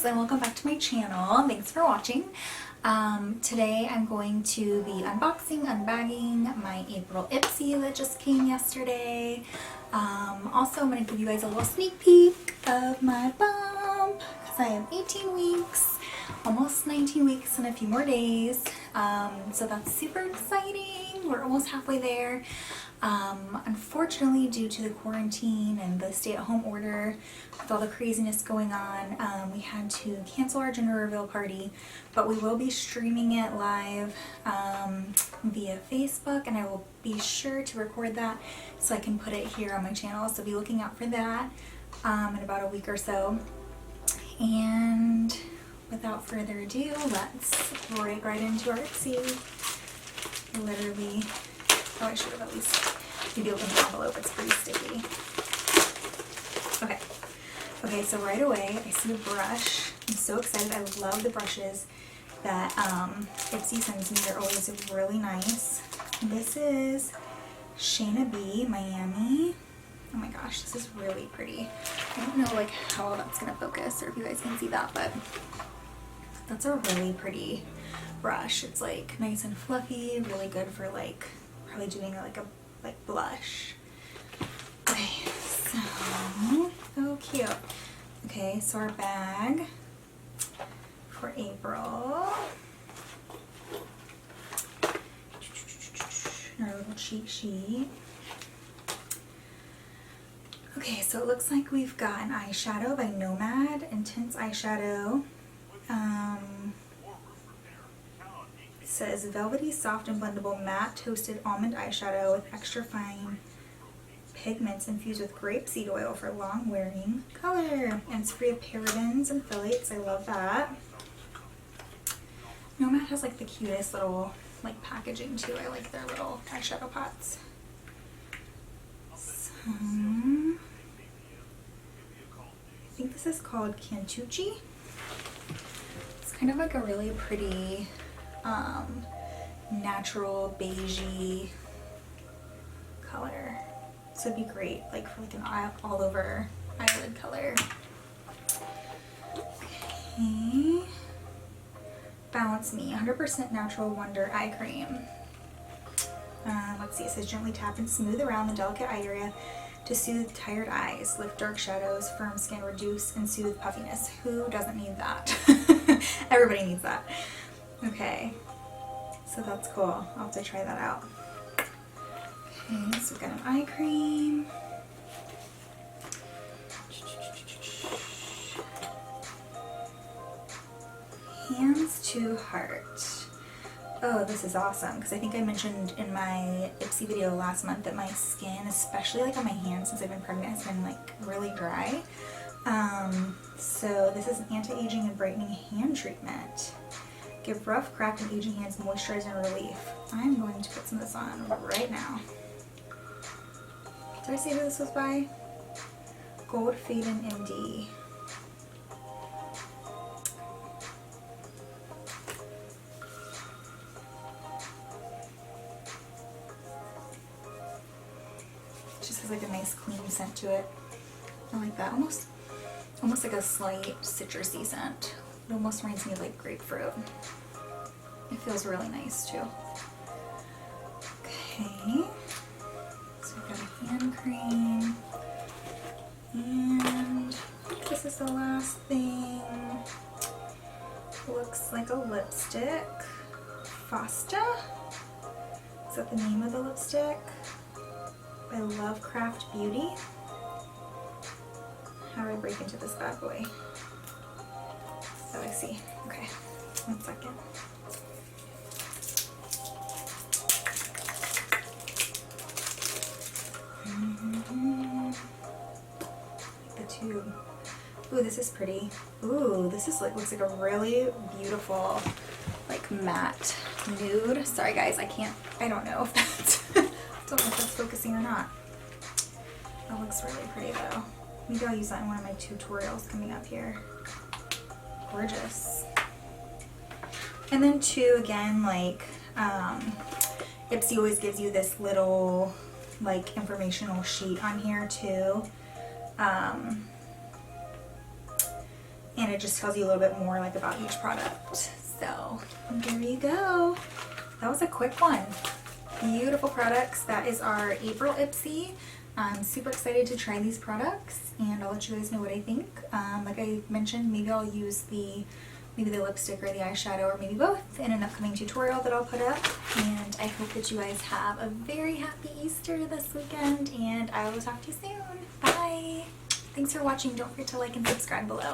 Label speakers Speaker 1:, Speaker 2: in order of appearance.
Speaker 1: guys, and welcome back to my channel. Thanks for watching. Today I'm going to be unboxing, unbagging my April Ipsy that just came yesterday. Also, I'm going to give you guys a little sneak peek of my bump because I am 18 weeks, almost 19 weeks and a few more days. So that's super exciting. We're almost halfway there. Unfortunately, due to the quarantine and the stay-at-home order, with all the craziness going on, we had to cancel our gender reveal party, but we will be streaming it live via Facebook, and I will be sure to record that so I can put it here on my channel, so be looking out for that in about a week or so. And without further ado, let's right into our Ipsy. Literally, oh, I should have at least maybe opened the envelope. It's pretty sticky. Okay, so right away I see a brush. I'm so excited. I love the brushes that Ipsy sends me. They're always really nice. This is Shayna B, Miami. Oh my gosh, this is really pretty. I don't know like how well that's gonna focus or if you guys can see that, but that's a really pretty brush. It's like nice and fluffy, really good for like probably doing like a blush. Okay, so cute. Okay, so our bag for April. Our little cheat sheet. Okay, so it looks like we've got an eyeshadow by Nomad, Intense Eyeshadow. It says velvety, soft, and blendable matte toasted almond eyeshadow with extra fine pigments infused with grapeseed oil for long wearing color. And it's free of parabens and phthalates. I love that. Nomad has like the cutest little like packaging too. I like their little eyeshadow pots. So, I think this is called Cantucci. It's kind of like a really pretty natural beigey color. So it'd be great like for like an all over eyelid color. Okay. Balance Me 100% Natural Wonder Eye Cream. Let's see, it says gently tap and smooth around the delicate eye area to soothe tired eyes, lift dark shadows, firm skin, reduce and soothe puffiness. Who doesn't need that? Everybody needs that. Okay, so that's cool. I'll have to try that out. Okay, so we've got an eye cream. Hands to Heart. Oh, this is awesome because I think I mentioned in my Ipsy video last month that my skin, especially like on my hands since I've been pregnant, has been like really dry. So this is an anti-aging and brightening hand treatment. Give rough, cracked, and aging hands moisturizer and relief. I'm going to put some of this on right now. Did I say who this was by? Gold Faden MD. It just has like a nice clean scent to it. I like that. Almost like a slight citrusy scent. It almost reminds me of like grapefruit. It feels really nice too. Okay. So we've got a hand cream. And this is the last thing. Looks like a lipstick. Fasta? Is that the name of the lipstick? I love Craft Beauty. How do I break into this bad boy? Oh, I see. Okay, 1 second. The tube. Ooh, this is pretty. Ooh, this is like looks like a really beautiful, like matte nude. Sorry guys, I don't know if that's don't know if that's focusing or not. That looks really pretty though. Maybe I'll use that in one of my tutorials coming up here. Gorgeous. And then too, again, like Ipsy always gives you this little like informational sheet on here too. and it just tells you a little bit more like about each product. So there you go. That was a quick one. Beautiful products. That is our April Ipsy. I'm super excited to try these products, and I'll let you guys know what I think. Like I mentioned, maybe I'll use maybe the lipstick or the eyeshadow, or maybe both, in an upcoming tutorial that I'll put up. And I hope that you guys have a very happy Easter this weekend, and I will talk to you soon. Bye! Thanks for watching. Don't forget to like and subscribe below.